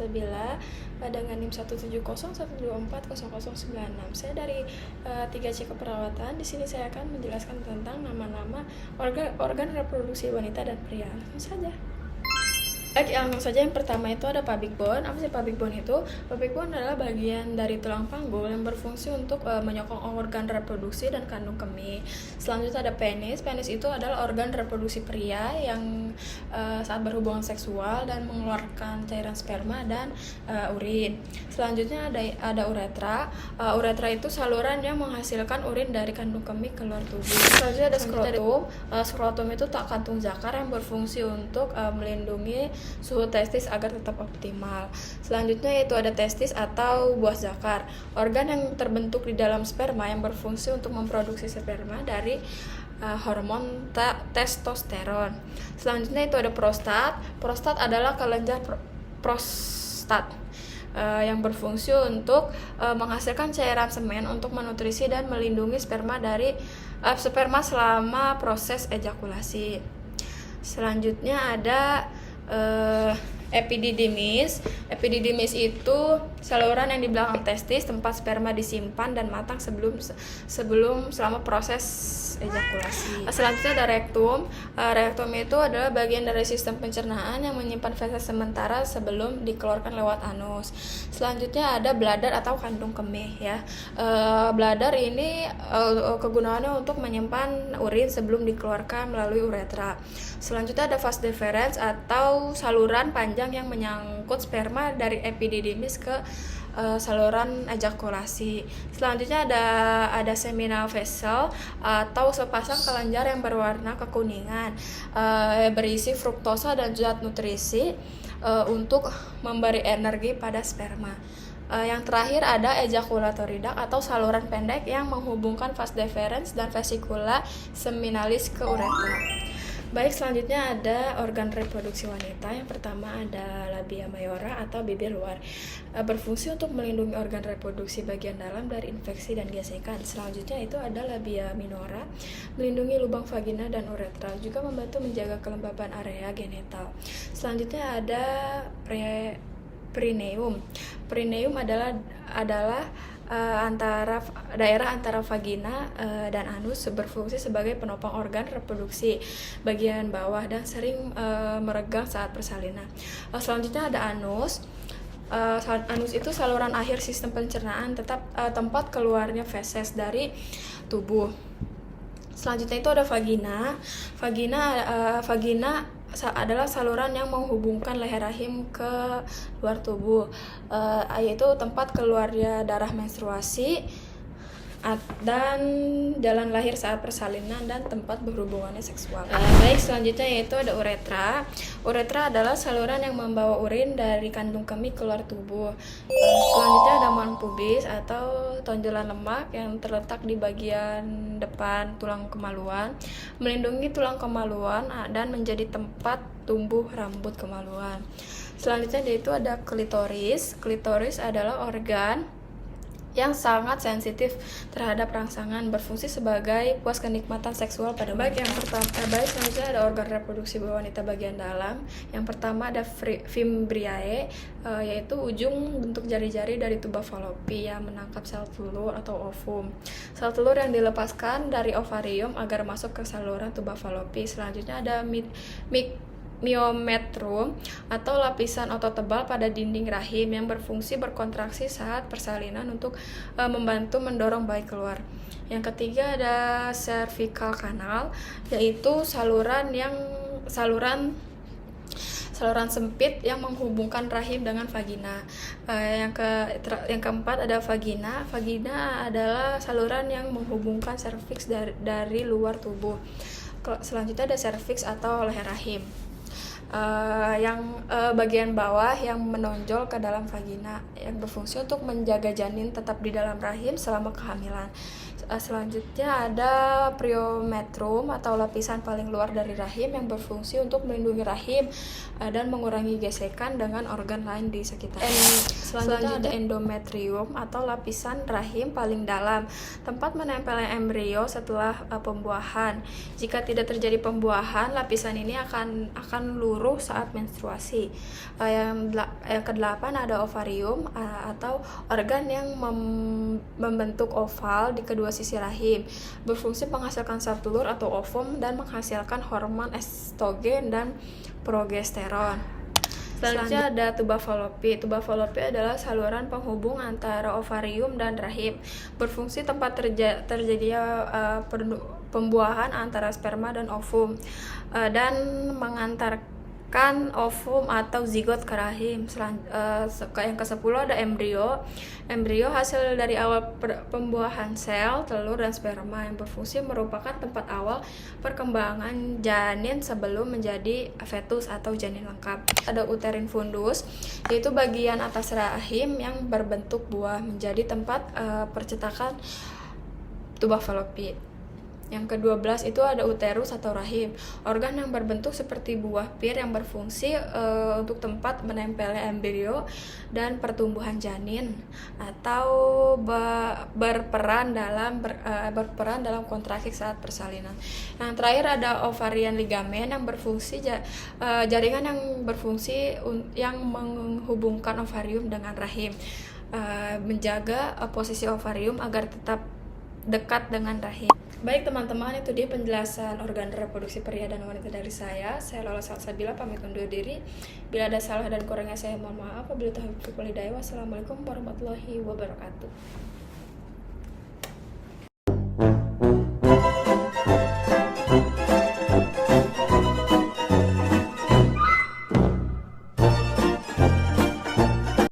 Salsabila dengan NIM 17012400096. Saya dari 3C Keperawatan. Di sini saya akan menjelaskan tentang nama-nama organ reproduksi wanita dan pria. Langsung saja. Baik, langsung saja yang pertama itu ada pubic bone. Apa sih pubic bone itu? Pubic bone adalah bagian dari tulang panggul yang berfungsi untuk menyokong organ reproduksi dan kandung kemih. Selanjutnya ada penis. Penis itu adalah organ reproduksi pria yang saat berhubungan seksual dan mengeluarkan cairan sperma dan urin. Selanjutnya ada uretra. Uretra itu saluran yang menghasilkan urin dari kandung kemih keluar tubuh. Selanjutnya ada skrotum. Skrotum itu kantung zakar yang berfungsi untuk melindungi suhu testis agar tetap optimal. Selanjutnya yaitu ada testis atau buah zakar, organ yang terbentuk di dalam sperma yang berfungsi untuk memproduksi sperma dari hormon testosteron. Selanjutnya itu ada prostat. Prostat adalah kelenjar prostat yang berfungsi untuk menghasilkan cairan semen untuk menutrisi dan melindungi sperma dari sperma selama proses ejakulasi. Selanjutnya ada epididymis. Epididymis itu saluran yang di belakang testis tempat sperma disimpan dan matang sebelum selama proses ejakulasi. Selanjutnya ada rektum. Rektum itu adalah bagian dari sistem pencernaan yang menyimpan feses sementara sebelum dikeluarkan lewat anus. Selanjutnya ada bladder atau kandung kemih ya. Bladder ini kegunaannya untuk menyimpan urin sebelum dikeluarkan melalui uretra. Selanjutnya ada vas deferens atau saluran panjang yang menyangkut sperma dari epididymis ke saluran ejakulasi. Selanjutnya ada seminal vessel atau sepasang kelenjar yang berwarna kekuningan, berisi fruktosa dan zat nutrisi untuk memberi energi pada sperma. Yang terakhir ada ejaculatory duct atau saluran pendek yang menghubungkan vas deferens dan vesicula seminalis ke uretra. Baik, selanjutnya ada organ reproduksi wanita. Yang pertama ada labia mayora atau bibir luar, berfungsi untuk melindungi organ reproduksi bagian dalam dari infeksi dan gesekan. Selanjutnya itu ada labia minora, melindungi lubang vagina dan uretra, juga membantu menjaga kelembaban area genital. Selanjutnya ada perineum. Perineum adalah daerah antara vagina dan anus, berfungsi sebagai penopang organ reproduksi bagian bawah dan sering meregang saat persalinan. Selanjutnya ada anus. Anus itu saluran akhir sistem pencernaan, tempat keluarnya feses dari tubuh. Selanjutnya itu ada vagina. Vagina adalah saluran yang menghubungkan leher rahim ke luar tubuh, yaitu tempat keluarnya darah menstruasi dan jalan lahir saat persalinan dan tempat berhubungannya seksual. Baik, selanjutnya yaitu ada uretra. Uretra adalah saluran yang membawa urin dari kandung kemih keluar tubuh. Selanjutnya ada mount pubis atau tonjolan lemak yang terletak di bagian depan tulang kemaluan, melindungi tulang kemaluan dan menjadi tempat tumbuh rambut kemaluan. Selanjutnya yaitu ada klitoris. Klitoris adalah organ yang sangat sensitif terhadap rangsangan, berfungsi sebagai puas kenikmatan seksual pada wanita. Selanjutnya ada organ reproduksi wanita bagian dalam. Yang pertama ada fimbriae, yaitu ujung bentuk jari-jari dari tuba falopi yang menangkap sel telur atau ovum. Sel telur yang dilepaskan dari ovarium agar masuk ke saluran tuba falopi. Selanjutnya ada myometrum atau lapisan otot tebal pada dinding rahim yang berfungsi berkontraksi saat persalinan untuk membantu mendorong bayi keluar. Yang ketiga ada cervical canal, yaitu saluran sempit yang menghubungkan rahim dengan vagina. Yang keempat ada vagina. Vagina adalah saluran yang menghubungkan serviks dari luar tubuh. Selanjutnya ada serviks atau leher rahim, bagian bawah yang menonjol ke dalam vagina, yang berfungsi untuk menjaga janin tetap di dalam rahim selama kehamilan. Selanjutnya ada priometrum atau lapisan paling luar dari rahim yang berfungsi untuk melindungi rahim dan mengurangi gesekan dengan organ lain di sekitar. Selanjutnya ada endometrium atau lapisan rahim paling dalam, tempat menempelnya embrio setelah pembuahan. Jika tidak terjadi pembuahan, lapisan ini akan luruh saat menstruasi. Yang kedelapan ada ovarium atau organ yang membentuk oval di kedua sisi rahim, berfungsi menghasilkan sel telur atau ovum dan menghasilkan hormon estrogen dan progesteron. Selanjutnya ada tuba Fallopi. Tuba Fallopi adalah saluran penghubung antara ovarium dan rahim, berfungsi tempat terjadinya pembuahan antara sperma dan ovum, dan mengantarkan ovum atau zigot ke rahim. Yang ke-10 ada embrio. Embrio hasil dari awal pembuahan sel, telur, dan sperma yang berfungsi merupakan tempat awal perkembangan janin sebelum menjadi fetus atau janin lengkap. Ada uterine fundus, yaitu bagian atas rahim yang berbentuk buah, menjadi tempat percetakan tuba Fallopi. Yang ke-12 itu ada uterus atau rahim, organ yang berbentuk seperti buah pir yang berfungsi untuk tempat menempelnya embrio dan pertumbuhan janin, atau berperan dalam kontraksi saat persalinan. Yang terakhir ada ovarian ligamen yang berfungsi jaringan yang berfungsi yang menghubungkan ovarium dengan rahim, menjaga posisi ovarium agar tetap dekat dengan rahim. Baik teman-teman, itu dia penjelasan organ reproduksi pria dan wanita dari saya. Saya Lola Salsabila, pamit undur diri. Bila ada salah dan kurangnya saya mohon maaf. Wabillahi taufiq wal hidayah. Wassalamualaikum warahmatullahi wabarakatuh.